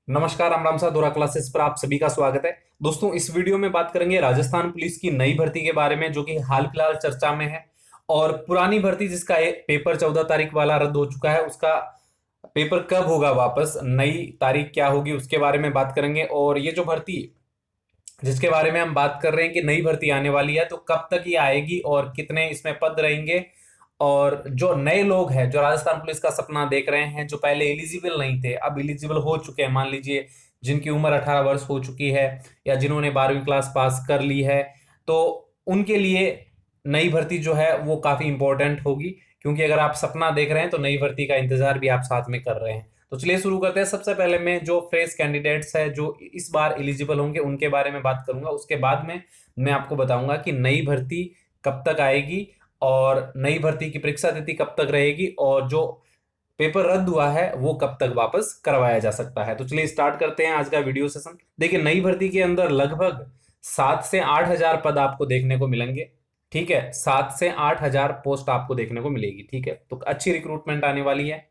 नमस्कार, राम राम सा दोरा क्लासेस पर आप सभी का स्वागत है। दोस्तों, इस वीडियो में बात करेंगे राजस्थान पुलिस की नई भर्ती के बारे में, जो कि हाल फिलहाल चर्चा में है। और पुरानी भर्ती जिसका पेपर 14 तारीख वाला रद्द हो चुका है, उसका पेपर कब होगा वापस, नई तारीख क्या होगी, उसके बारे में बात करेंगे। और ये जो भर्ती जिसके बारे में हम बात कर रहे हैं कि नई भर्ती आने वाली है, तो कब तक ये आएगी और कितने इसमें पद रहेंगे। और जो नए लोग हैं, जो राजस्थान पुलिस का सपना देख रहे हैं, जो पहले एलिजिबल नहीं थे, अब एलिजिबल हो चुके हैं, मान लीजिए जिनकी उम्र 18 वर्ष हो चुकी है या जिन्होंने 12वीं क्लास पास कर ली है, तो उनके लिए नई भर्ती जो है वो काफी इंपॉर्टेंट होगी। क्योंकि अगर आप सपना देख रहे हैं तो नई भर्ती का इंतजार भी आप साथ में कर रहे हैं। तो चलिए शुरू करते हैं। सबसे पहले मैं जो फ्रेश कैंडिडेट्स है जो इस बार एलिजिबल होंगे उनके बारे में बात करूंगा। उसके बाद में मैं आपको बताऊंगा कि नई भर्ती कब तक आएगी और नई भर्ती की परीक्षा तिथि कब तक रहेगी और जो पेपर रद्द हुआ है वो कब तक वापस करवाया जा सकता है। तो चलिए स्टार्ट करते हैं आज का वीडियो सेशन। देखिए, नई भर्ती के अंदर लगभग 7 से 8 हजार पद आपको देखने को मिलेंगे। ठीक है, 7 से 8 हजार पोस्ट आपको देखने को मिलेगी। ठीक है, तो अच्छी रिक्रूटमेंट आने वाली है।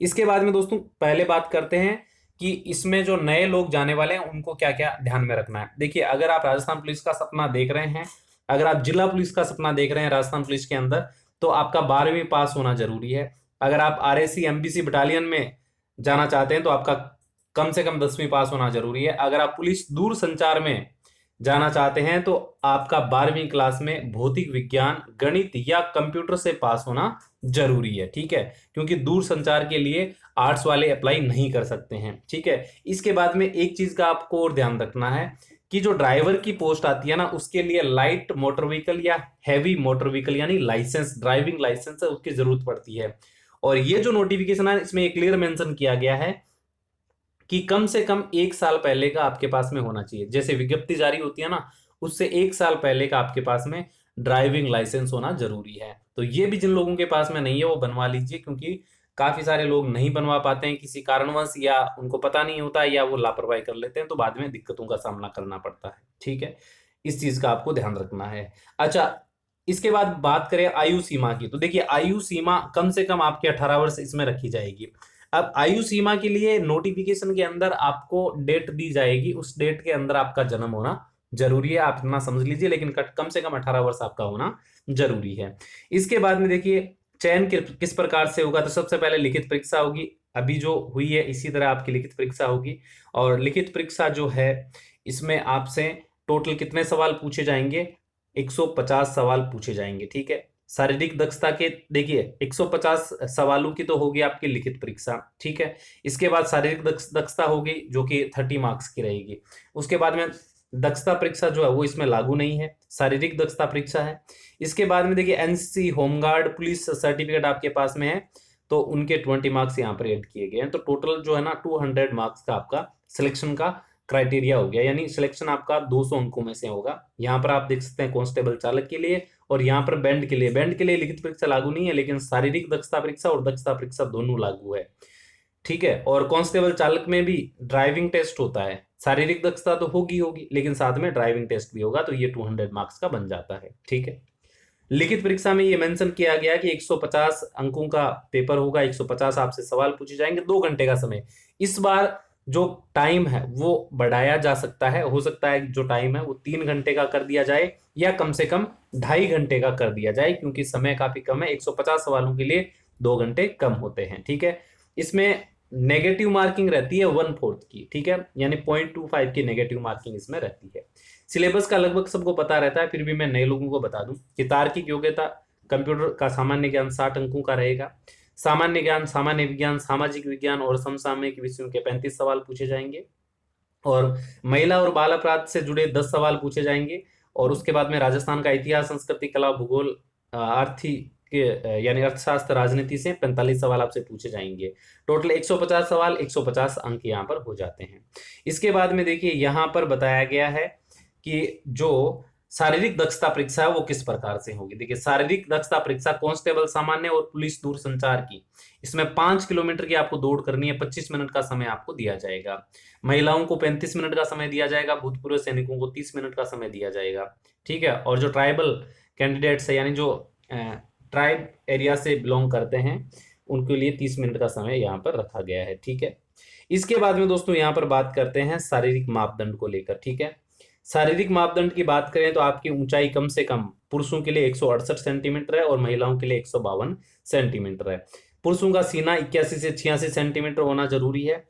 इसके बाद में दोस्तों पहले बात करते हैं कि इसमें जो नए लोग जाने वाले हैं उनको क्या क्या ध्यान में रखना है। देखिए, अगर आप राजस्थान पुलिस का सपना देख रहे हैं, अगर आप जिला पुलिस का सपना देख रहे हैं राजस्थान पुलिस के अंदर, तो आपका 12वीं पास होना जरूरी है। अगर आप आरएसी एमबीसी बटालियन में जाना चाहते हैं तो आपका कम से कम 10वीं पास होना जरूरी है। अगर आप पुलिस दूर संचार में जाना चाहते हैं तो आपका 12वीं क्लास में भौतिक विज्ञान, गणित या कंप्यूटर से पास होना जरूरी है। ठीक है, क्योंकि दूर संचार के लिए आर्ट्स वाले अप्लाई नहीं कर सकते हैं। ठीक है, इसके बाद में एक चीज का आपको और ध्यान रखना है कि जो ड्राइवर की पोस्ट आती है ना, उसके लिए लाइट मोटर व्हीकल या हैवी मोटर व्हीकल यानी लाइसेंस, ड्राइविंग लाइसेंस है, उसकी जरूरत पड़ती है। और ये जो नोटिफिकेशन है इसमें एक क्लियर मेंशन किया गया है कि कम से कम 1 साल पहले का आपके पास में होना चाहिए। जैसे विज्ञप्ति जारी होती है ना, उससे 1 साल पहले का आपके पास में ड्राइविंग लाइसेंस होना जरूरी है। तो ये भी जिन लोगों के पास में नहीं है वो बनवा लीजिए, क्योंकि काफी सारे लोग नहीं बनवा पाते हैं किसी कारणवश, या उनको पता नहीं होता या वो लापरवाही कर लेते हैं, तो बाद में दिक्कतों का सामना करना पड़ता है। ठीक है, इस चीज का आपको ध्यान रखना है। अच्छा, इसके बाद बात करें आयु सीमा की, तो देखिए आयु सीमा कम से कम आपके 18 वर्ष इसमें रखी जाएगी। अब आयु सीमा के लिए नोटिफिकेशन के अंदर आपको डेट दी जाएगी, उस डेट के अंदर आपका जन्म होना जरूरी है, आप इतना समझ लीजिए, लेकिन कम से कम 18 वर्ष आपका होना जरूरी है। इसके बाद में देखिए चयन किस प्रकार से होगा, तो सबसे पहले लिखित परीक्षा होगी। अभी जो हुई है इसी तरह आपकी लिखित परीक्षा होगी। और लिखित परीक्षा जो है इसमें आपसे टोटल कितने सवाल पूछे जाएंगे, 150 सवाल पूछे जाएंगे। ठीक है, शारीरिक दक्षता के देखिए 150 सवालों की तो होगी आपकी लिखित परीक्षा। ठीक है, इसके बाद शारीरिक दक्षता होगी जो कि 30 मार्क्स की रहेगी। उसके बाद में दक्षता परीक्षा जो है वो इसमें लागू नहीं है, शारीरिक दक्षता परीक्षा है। इसके बाद में देखिए एनसीसी, होमगार्ड, पुलिस सर्टिफिकेट आपके पास में है, तो उनके 20 मार्क्स यहाँ पर ऐड किए गए हैं। तो टोटल जो है ना 200 मार्क्स का आपका सिलेक्शन का क्राइटेरिया हो गया, यानी सिलेक्शन आपका 200 अंकों में से होगा। यहाँ पर आप देख सकते हैं कांस्टेबल चालक के लिए, और यहाँ पर बैंड के लिए लिखित परीक्षा लागू नहीं है, लेकिन शारीरिक दक्षता परीक्षा और दक्षता परीक्षा दोनों लागू है। ठीक है, और कांस्टेबल चालक में भी ड्राइविंग टेस्ट होता है। शारीरिक दक्षता तो होगी होगी, लेकिन साथ में ड्राइविंग टेस्ट भी होगा, तो ये 200 मार्क्स का बन जाता है। ठीक है, लिखित परीक्षा में ये मेंशन किया गया कि 150 अंकों का पेपर होगा, 150 आपसे सवाल पूछे जाएंगे, 2 घंटे का समय। इस बार जो टाइम है वो बढ़ाया जा सकता है, हो सकता है जो टाइम है वो 3 घंटे का कर दिया जाए या कम से कम 2.5 घंटे का कर दिया जाए, क्योंकि समय काफी कम है। 150 सवालों के लिए 2 घंटे कम होते हैं। ठीक है, इसमें नेगेटिव मार्किंग रहती है 1/4 की। ठीक है, यानी 0.25 की नेगेटिव मार्किंग इसमें रहती है। सिलेबस का लगभग सबको पता रहता है, फिर भी मैं नए लोगों को बता दूं कि तार्किक योग्यता, कंप्यूटर का सामान्य ज्ञान 60 अंकों का रहेगा। सामान्य ज्ञान, सामान्य विज्ञान, सामाजिक विज्ञान और समसामयिक विषयों के 35 सवाल पूछे जाएंगे। और महिला और बाल अपराध से जुड़े 10 सवाल पूछे जाएंगे। और उसके बाद में राजस्थान का इतिहास, संस्कृति, कला, भूगोल, आर्थिक यानी अर्थशास्त्र, राजनीति से 45 सवाल आपसे पूछे जाएंगे। टोटल 150 सवाल, 150 अंक यहाँ पर हो जाते हैं। इसके बाद में देखिए यहाँ पर बताया गया है कि जो शारीरिक दक्षता परीक्षा है वो किस प्रकार से होगी। देखिए, शारीरिक दक्षता परीक्षा कांस्टेबल सामान्य और पुलिस दूर संचार की, इसमें 5 किलोमीटर की आपको दौड़ करनी है, 25 मिनट का समय आपको दिया जाएगा। महिलाओं को 35 मिनट का समय दिया जाएगा, भूतपूर्व सैनिकों को 30 मिनट का समय दिया जाएगा। ठीक है, और जो ट्राइबल कैंडिडेट्स है, यानी जो ट्राइब एरिया से बिलोंग करते हैं, उनके लिए 30 मिनट का समय यहाँ पर रखा गया है। ठीक है, इसके बाद में दोस्तों यहाँ पर बात करते हैं शारीरिक मापदंड को लेकर, ठीक है। शारीरिक मापदंड की बात करें तो आपकी ऊंचाई कम से कम पुरुषों के लिए 168 सेंटीमीटर है और महिलाओं के लिए 152 सेंटीमीटर है। पुरुषों का सीना 81 से 86 सेंटीमीटर होना जरूरी है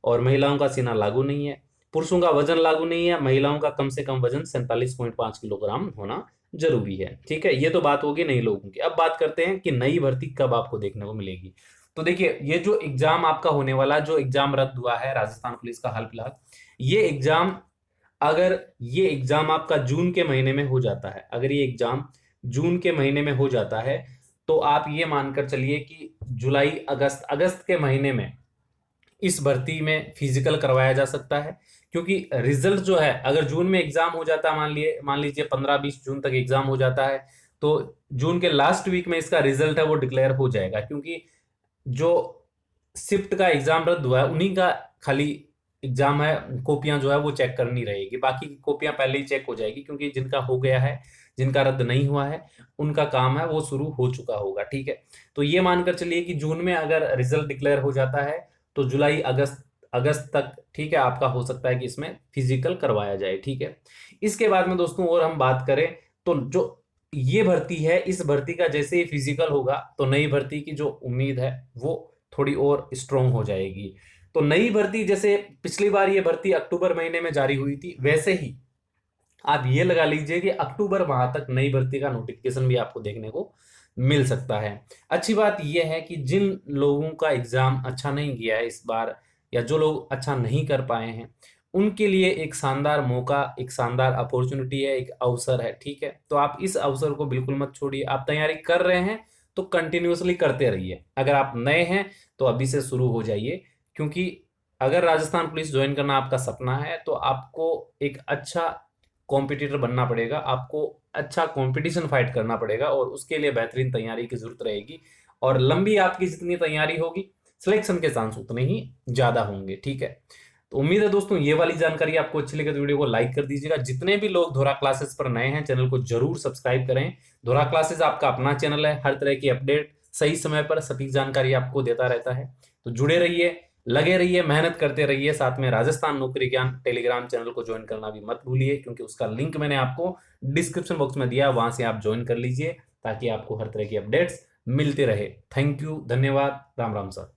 और महिलाओं का सीना लागू नहीं है। पुरुषों का वजन लागू नहीं है, महिलाओं का कम से कम वजन 47.5 किलोग्राम होना जरूरी है, ठीक है। ये तो बात होगी नई लोगों की। अब बात करते हैं कि नई भर्ती कब आपको देखने को मिलेगी। तो देखिए, ये जो एग्जाम आपका होने वाला, जो एग्जाम रद्द हुआ है राजस्थान पुलिस का हाल फिलहाल, ये एग्जाम, अगर ये एग्जाम आपका जून के महीने में हो जाता है, अगर ये एग्जाम जून के महीने में हो जाता है तो आप ये मानकर चलिए कि जुलाई अगस्त के महीने में इस भर्ती में फिजिकल करवाया जा सकता है। क्योंकि रिजल्ट जो है, अगर जून में एग्जाम हो जाता है, मान लीजिए 15-20 जून तक एग्जाम हो जाता है, तो जून के लास्ट वीक में इसका रिजल्ट है वो डिक्लेयर हो जाएगा। क्योंकि जो शिफ्ट का एग्जाम रद्द हुआ है उन्हीं का खाली एग्जाम है, कॉपियां जो है वो चेक करनी रहेगी, बाकी की कॉपियां पहले ही चेक हो जाएगी। क्योंकि जिनका हो गया है, जिनका रद्द नहीं हुआ है, उनका काम है वो शुरू हो चुका होगा, ठीक है। तो ये मानकर चलिए कि जून में अगर रिजल्ट डिक्लेयर हो जाता है तो जुलाई अगस्त तक, ठीक है, आपका हो सकता है कि इसमें फिजिकल करवाया जाए, ठीक है। इसके बाद में दोस्तों और हम बात करें तो जो ये भर्ती है, इस भर्ती का जैसे ही फिजिकल होगा तो नई भर्ती की जो उम्मीद है वो थोड़ी और स्ट्रोंग हो जाएगी। तो नई भर्ती, जैसे पिछली बार ये भर्ती अक्टूबर महीने में जारी हुई थी, वैसे ही आप ये लगा लीजिए कि अक्टूबर माह तक नई भर्ती का नोटिफिकेशन भी आपको देखने को मिल सकता है। अच्छी बात यह है कि जिन लोगों का एग्जाम अच्छा नहीं गया है इस बार, या जो लोग अच्छा नहीं कर पाए हैं, उनके लिए एक शानदार मौका, एक शानदार अपॉर्चुनिटी है, एक अवसर है, ठीक है। तो आप इस अवसर को बिल्कुल मत छोड़िए। आप तैयारी कर रहे हैं तो कंटिन्यूअसली करते रहिए। अगर आप नए हैं तो अभी से शुरू हो जाइए। क्योंकि अगर राजस्थान पुलिस ज्वाइन करना आपका सपना है तो आपको एक अच्छा कॉम्पिटिटर बनना पड़ेगा, आपको अच्छा कंपटीशन फाइट करना पड़ेगा और उसके लिए बेहतरीन तैयारी की जरूरत रहेगी। और लंबी आपकी जितनी तैयारी होगी, सिलेक्शन के चांस उतने ही ज्यादा होंगे, ठीक है। तो उम्मीद है दोस्तों ये वाली जानकारी आपको अच्छी लगे तो वीडियो को लाइक कर दीजिएगा। जितने भी लोग धोरा क्लासेस पर नए हैं, चैनल को जरूर सब्सक्राइब करें। धोरा क्लासेस आपका अपना चैनल है, हर तरह की अपडेट सही समय पर सटीक जानकारी आपको देता रहता है। तो जुड़े रहिए, लगे रहिए, मेहनत करते रहिए। साथ में राजस्थान नौकरी ज्ञान टेलीग्राम चैनल को ज्वाइन करना भी मत भूलिए, क्योंकि उसका लिंक मैंने आपको डिस्क्रिप्शन बॉक्स में दिया, वहां से आप ज्वाइन कर लीजिए ताकि आपको हर तरह की अपडेट्स मिलते रहे। थैंक यू, धन्यवाद, राम राम सर।